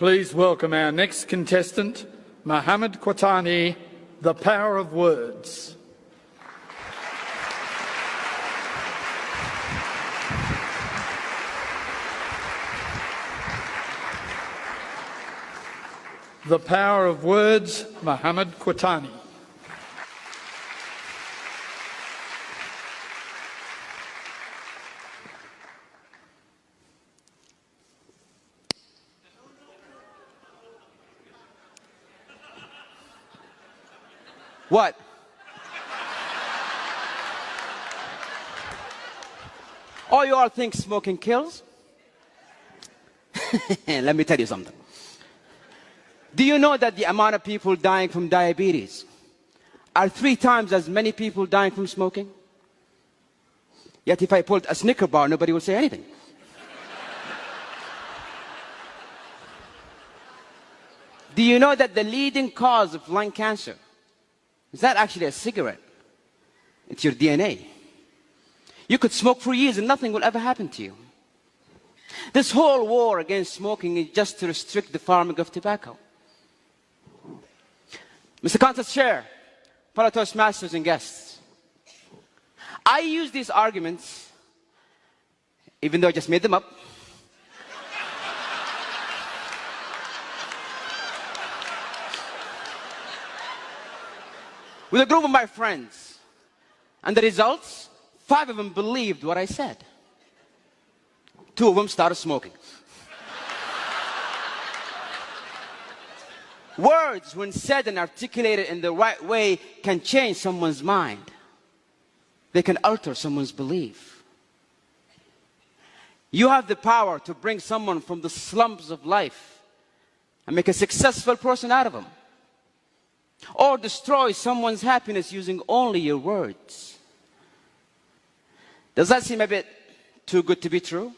Please welcome our next contestant, Mohammed Quatani, The Power of Words. The Power of Words, Mohammed Quatani. What? Oh, you all think smoking kills? Let me tell you something. Do you know that the amount of people dying from diabetes are 3 times as many people dying from smoking? Yet if I pulled a Snicker bar, nobody would say anything. Do you know that the leading cause of lung cancer is not actually a cigarette? It's your DNA. You could smoke for years and nothing will ever happen to you. This whole war against smoking is just to restrict the farming of tobacco. Mr. Contest Chair, fellow Toastmasters and guests, I use these arguments, even though I just made them up, with a group of my friends. And the results, 5 of them believed what I said. 2 of them started smoking. Words, when said and articulated in the right way, can change someone's mind. They can alter someone's belief. You have the power to bring someone from the slums of life and make a successful person out of them. Or destroy someone's happiness using only your words. Does that seem a bit too good to be true?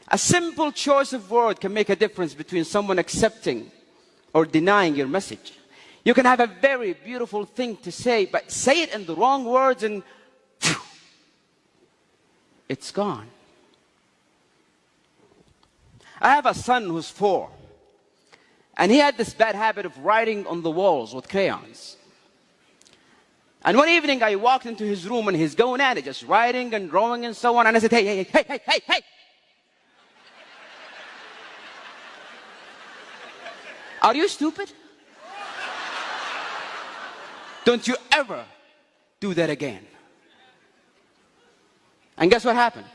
A simple choice of word can make a difference between someone accepting or denying your message. You can have a very beautiful thing to say, but say it in the wrong words and phew, it's gone. I have a son who's 4. And he had this bad habit of writing on the walls with crayons. And one evening I walked into his room and he's going at it, just writing and drawing and so on. And I said, hey. Are you stupid? Don't you ever do that again. And guess what happened?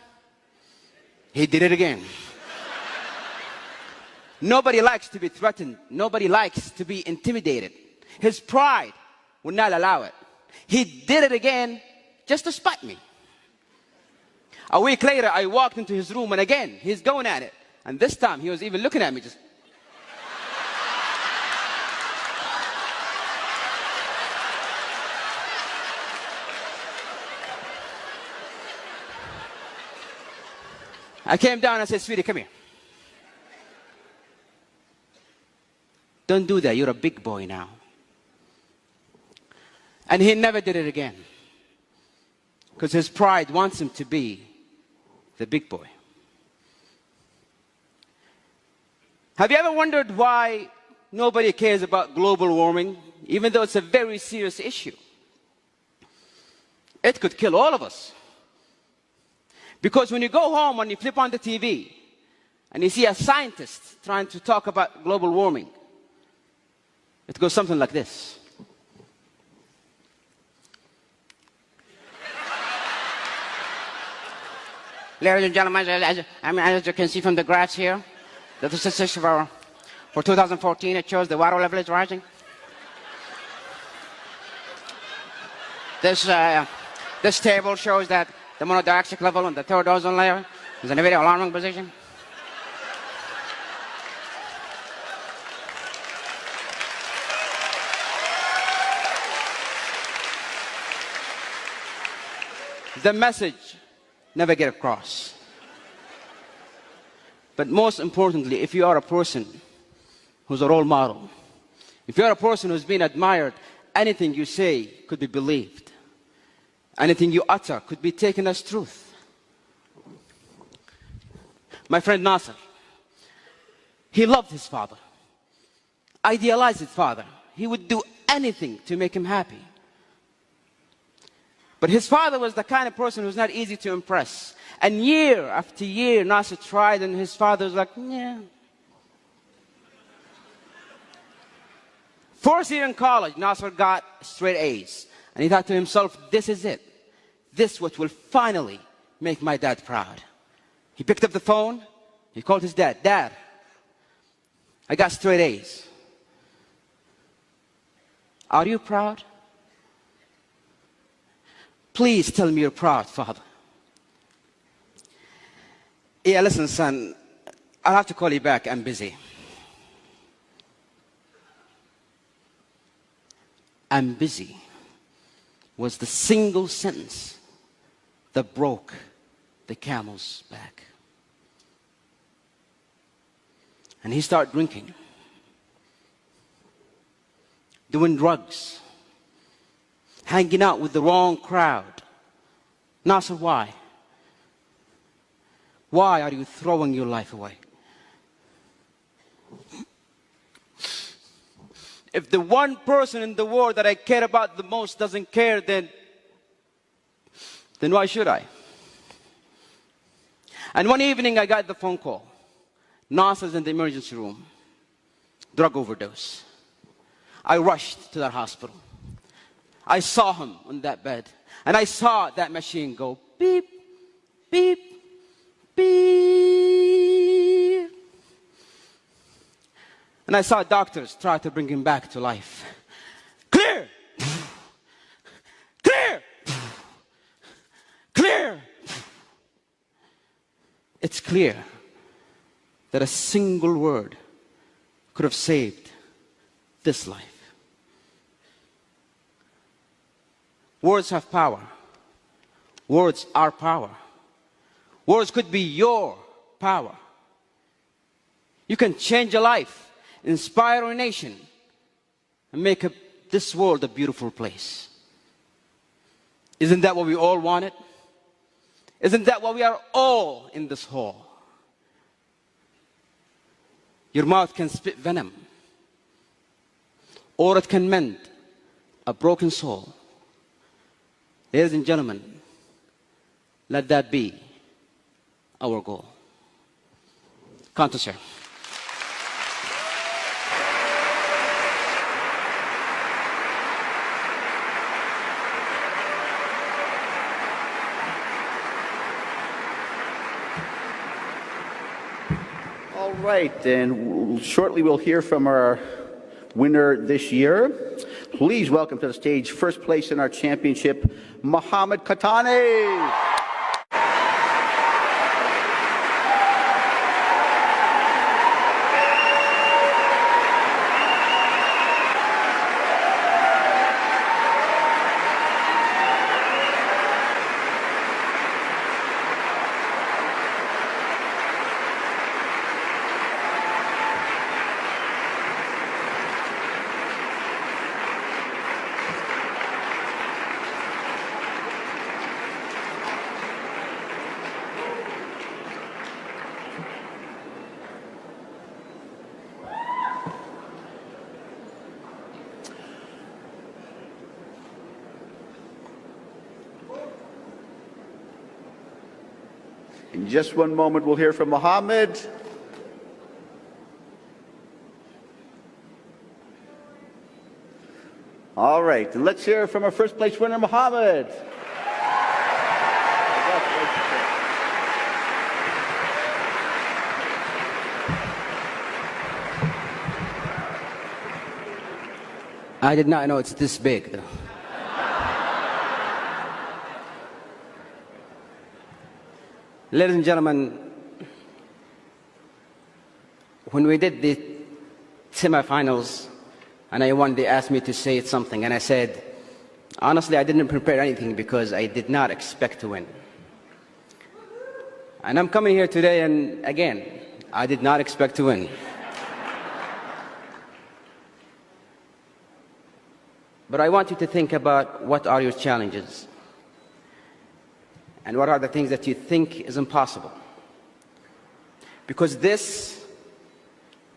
He did it again. Nobody likes to be threatened. Nobody likes to be intimidated. His pride would not allow it. He did it again just to spite me. A week later, I walked into his room and again, he's going at it. And this time, he was even looking at me just. I came down and I said, sweetie, come here. Don't do that. You're a big boy now. And he never did it again. Because his pride wants him to be the big boy. Have you ever wondered why nobody cares about global warming, even though it's a very serious issue? It could kill all of us. Because when you go home and you flip on the TV and you see a scientist trying to talk about global warming, it goes something like this. Ladies and gentlemen, as you can see from the graphs here, the statistics for 2014, it shows the water level is rising. This table shows that the monodioxide level on the 3rd ozone layer is in a very alarming position. The message never get across. But most importantly, if you are a person who's a role model, if you're a person who's been admired, anything you say could be believed. Anything you utter could be taken as truth. My friend Nasser, He loved his father, idealized his father. He would do anything to make him happy. But his father was the kind of person who was not easy to impress. And year after year, Nasser tried, and his father was like, yeah. First year in college, Nasser got straight A's. And he thought to himself, this is it. This what will finally make my dad proud. He picked up the phone. He called his dad. Dad, I got straight A's. Are you proud? Please tell me you're proud, Father. Yeah, listen, son, I'll have to call you back. I'm busy. I'm busy was the single sentence that broke the camel's back. And he started drinking, doing drugs, hanging out with the wrong crowd. Nasser, why? Why are you throwing your life away? If the one person in the world that I care about the most doesn't care, then why should I? And one evening I got the phone call. Nasser's in the emergency room. Drug overdose. I rushed to that hospital. I saw him on that bed. And I saw that machine go beep, beep, beep. And I saw doctors try to bring him back to life. Clear! Clear! Clear! It's clear that a single word could have saved this life. Words have power. Words are power. Words could be your power. You can change a life, inspire a nation, and make this world a beautiful place. Isn't that what we all wanted? Isn't that why we are all in this hall? Your mouth can spit venom, or it can mend a broken soul. Ladies and gentlemen, let that be our goal. Come to sir. All right, and shortly we'll hear from our winner this year. Please welcome to the stage, first place in our championship, Mohammed Katani. In just one moment, we'll hear from Mohammed. All right, and let's hear from our first place winner, Mohammed. I did not know it's this big, though. Ladies and gentlemen, when we did the semifinals and I won, they asked me to say something, and I said, honestly, I didn't prepare anything because I did not expect to win. And I'm coming here today, and again, I did not expect to win. But I want you to think about what are your challenges. And what are the things that you think is impossible? Because this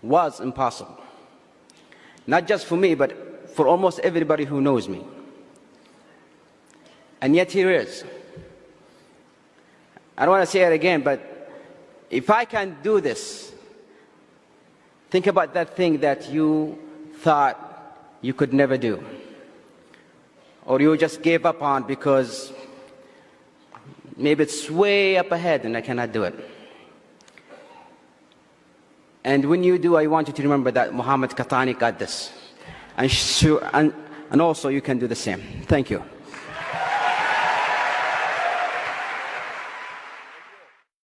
was impossible. Not just for me, but for almost everybody who knows me. And yet here it is. I don't want to say it again, but if I can do this, think about that thing that you thought you could never do, or you just gave up on because maybe it's way up ahead and I cannot do it. And when you do, I want you to remember that Muhammad Qahtani got this. And also you can do the same. Thank you.